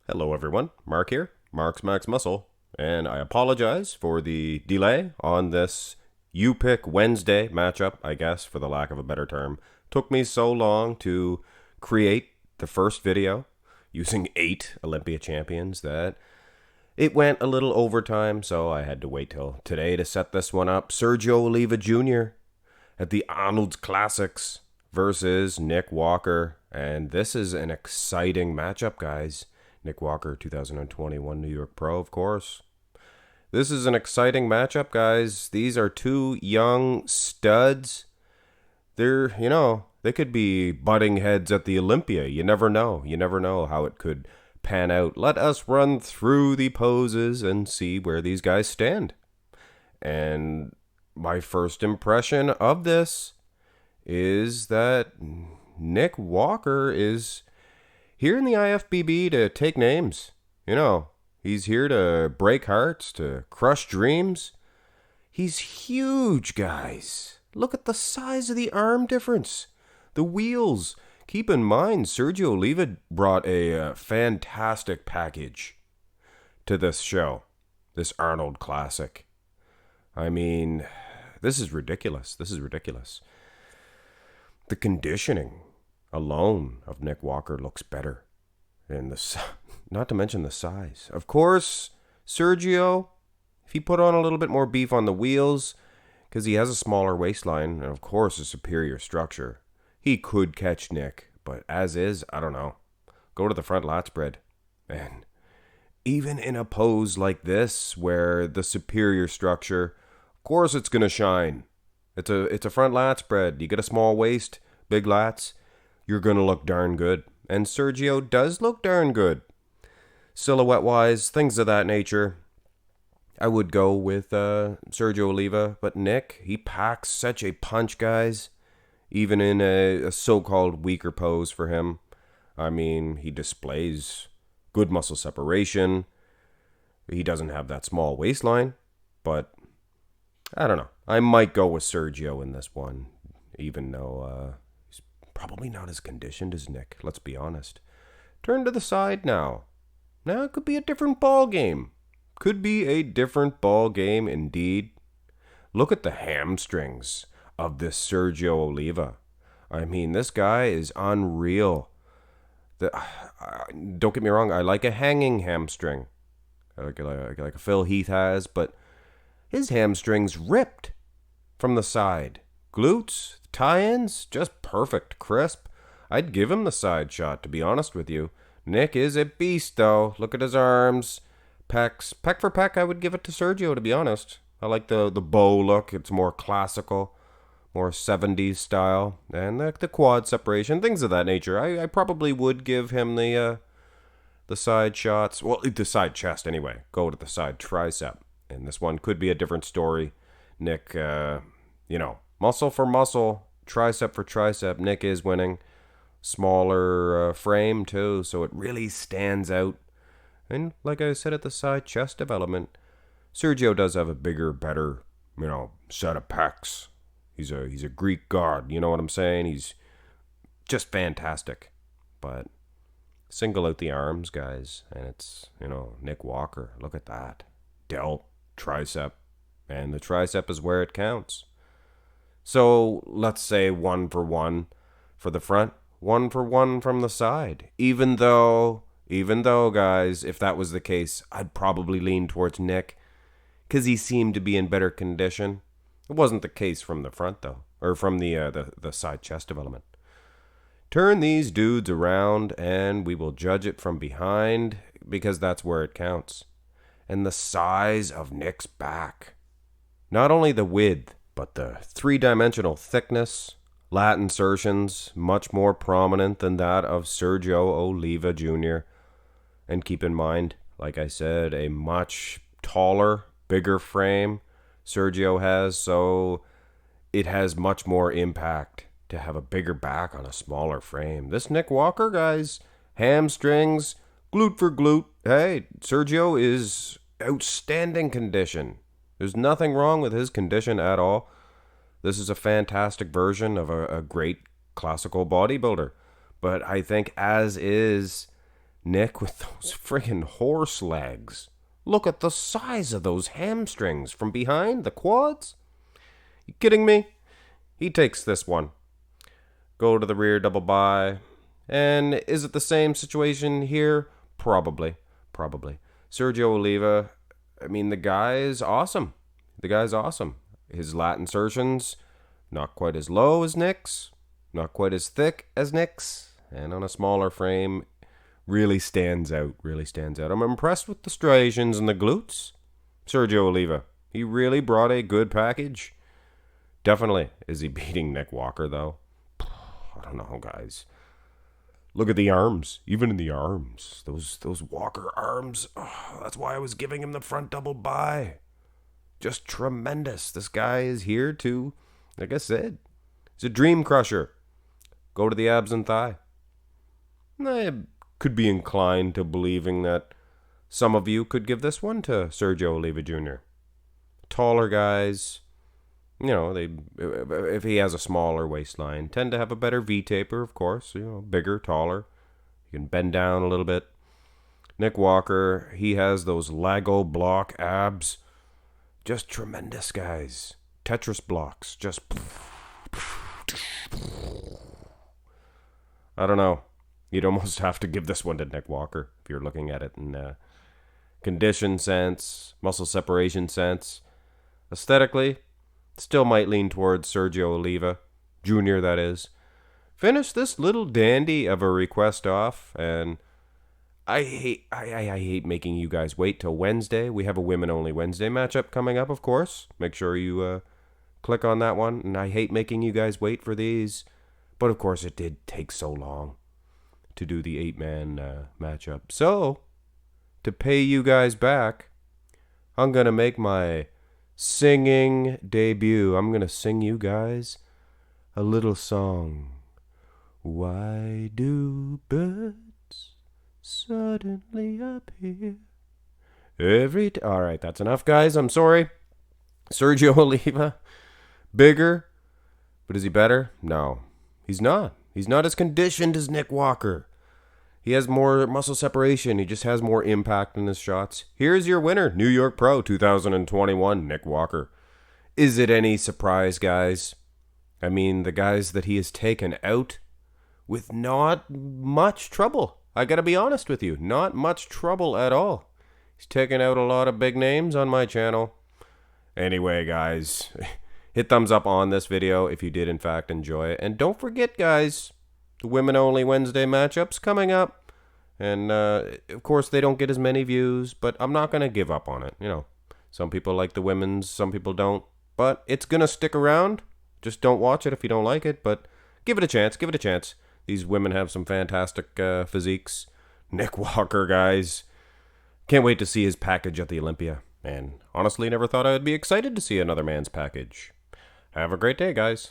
Hello, everyone. Mark here, Mark's Max Muscle, and I apologize for the delay on this You Pick Wednesday matchup, I guess, for the lack of a better term. Took me so long to create the first video using 8 Olympia champions that it went a little overtime, so I had to wait till today to set this one up. Sergio Oliva Jr. at the Arnold Classics versus Nick Walker, and this is an exciting matchup, guys. Nick Walker, 2021 New York Pro, of course. This is an exciting matchup, guys. These are two young studs. They could be butting heads at the Olympia. You never know. You never know how it could pan out. Let us run through the poses and see where these guys stand. And my first impression of this is that Nick Walker is here in the IFBB to take names. He's here to break hearts, to crush dreams. He's huge, guys. Look at the size of the arm difference. The wheels. Keep in mind, Sergio Oliva brought a fantastic package to this show, this Arnold Classic. I mean, this is ridiculous. This is ridiculous. The conditioning alone of Nick Walker looks better. And not to mention the size. Of course, Sergio, if he put on a little bit more beef on the wheels, because he has a smaller waistline and of course a superior structure, he could catch Nick. But as is, I don't know. Go to the front lat spread. And even in a pose like this, where the superior structure, of course it's going to shine. It's a front lat spread. You get a small waist, big lats, you're going to look darn good. And Sergio does look darn good. Silhouette-wise, things of that nature, I would go with Sergio Oliva. But Nick, he packs such a punch, guys. Even in a so-called weaker pose for him. I mean, he displays good muscle separation. He doesn't have that small waistline. But I don't know. I might go with Sergio in this one. Even though he's probably not as conditioned as Nick. Let's be honest. Turn to the side now. Now it could be a different ball game. Could be a different ball game indeed. Look at the hamstrings of this Sergio Oliva. I mean, this guy is unreal. Don't get me wrong, I like a hanging hamstring. Like a Phil Heath has, but his hamstrings ripped from the side. Glutes, tie-ins, just perfect, crisp. I'd give him the side shot, to be honest with you. Nick is a beast, though. Look at his arms. Pecs. Pec for pec, I would give it to Sergio, to be honest. I like the bow look. It's more classical, more 70s style. And the quad separation, things of that nature. I probably would give him the side shots. Well, the side chest, anyway. Go to the side tricep. And this one could be a different story. Nick, muscle for muscle, tricep for tricep. Nick is winning. Smaller frame, too, so it really stands out. And like I said at the side chest development, Sergio does have a bigger, better, set of pecs. He's a Greek god, you know what I'm saying? He's just fantastic. But single out the arms, guys, and it's, Nick Walker. Look at that. Delt, tricep, and the tricep is where it counts. So let's say 1 for 1 for the front, 1 for 1 from the side. Even though, guys, if that was the case, I'd probably lean towards Nick because he seemed to be in better condition. It wasn't the case from the front, though, or from the side chest development. Turn these dudes around and we will judge it from behind because that's where it counts. And the size of Nick's back. Not only the width, but the three-dimensional thickness, lat insertions, much more prominent than that of Sergio Oliva Jr. And keep in mind, like I said, a much taller, bigger frame Sergio has, so it has much more impact to have a bigger back on a smaller frame. This Nick Walker, guys, hamstrings, glute for glute. Hey, Sergio is outstanding condition. There's nothing wrong with his condition at all. This is a fantastic version of a great classical bodybuilder. But I think as is, Nick with those friggin' horse legs. Look at the size of those hamstrings from behind, the quads. You kidding me? He takes this one. Go to the rear double by. And is it the same situation here? Probably. Sergio Oliva, I mean, the guy's awesome. His lat insertions, not quite as low as Nick's, not quite as thick as Nick's, and on a smaller frame, really stands out. I'm impressed with the striations and the glutes. Sergio Oliva, he really brought a good package. Definitely. Is he beating Nick Walker, though? I don't know, guys. Look at the arms. Even in the arms. Those Walker arms. Oh, that's why I was giving him the front double by. Just tremendous. This guy is here to, like I said, he's a dream crusher. Go to the abs and thigh. I could be inclined to believing that some of you could give this one to Sergio Oliva Jr. Taller guys, you know, if he has a smaller waistline, tend to have a better V-taper, of course. You know, bigger, taller. You can bend down a little bit. Nick Walker, he has those Lego block abs. Just tremendous, guys. Tetris blocks. Just... I don't know. You'd almost have to give this one to Nick Walker if you're looking at it in condition sense, muscle separation sense. Aesthetically, still might lean towards Sergio Oliva Jr., that is. Finish this little dandy of a request off, and I hate making you guys wait till Wednesday. We have a women-only Wednesday matchup coming up, of course. Make sure you click on that one, and I hate making you guys wait for these, but of course it did take so long to do the 8-man matchup. So, to pay you guys back, I'm going to make my singing debut. I'm going to sing you guys a little song. Why do birds suddenly appear all right, that's enough, guys. I'm sorry. Sergio Oliva, bigger, but is he better? No, he's not. He's not as conditioned as Nick Walker. He has more muscle separation. He just has more impact in his shots. Here's your winner, New York Pro 2021, Nick Walker. Is it any surprise, guys? I mean, the guys that he has taken out with not much trouble. I gotta be honest with you. Not much trouble at all. He's taken out a lot of big names on my channel. Anyway, guys, hit thumbs up on this video if you did, in fact, enjoy it. And don't forget, guys, the women-only Wednesday matchups coming up. And, of course, they don't get as many views, but I'm not going to give up on it. You know, some people like the women's, some people don't. But it's going to stick around. Just don't watch it if you don't like it. But give it a chance. These women have some fantastic physiques. Nick Walker, guys. Can't wait to see his package at the Olympia. And honestly, never thought I would be excited to see another man's package. Have a great day, guys.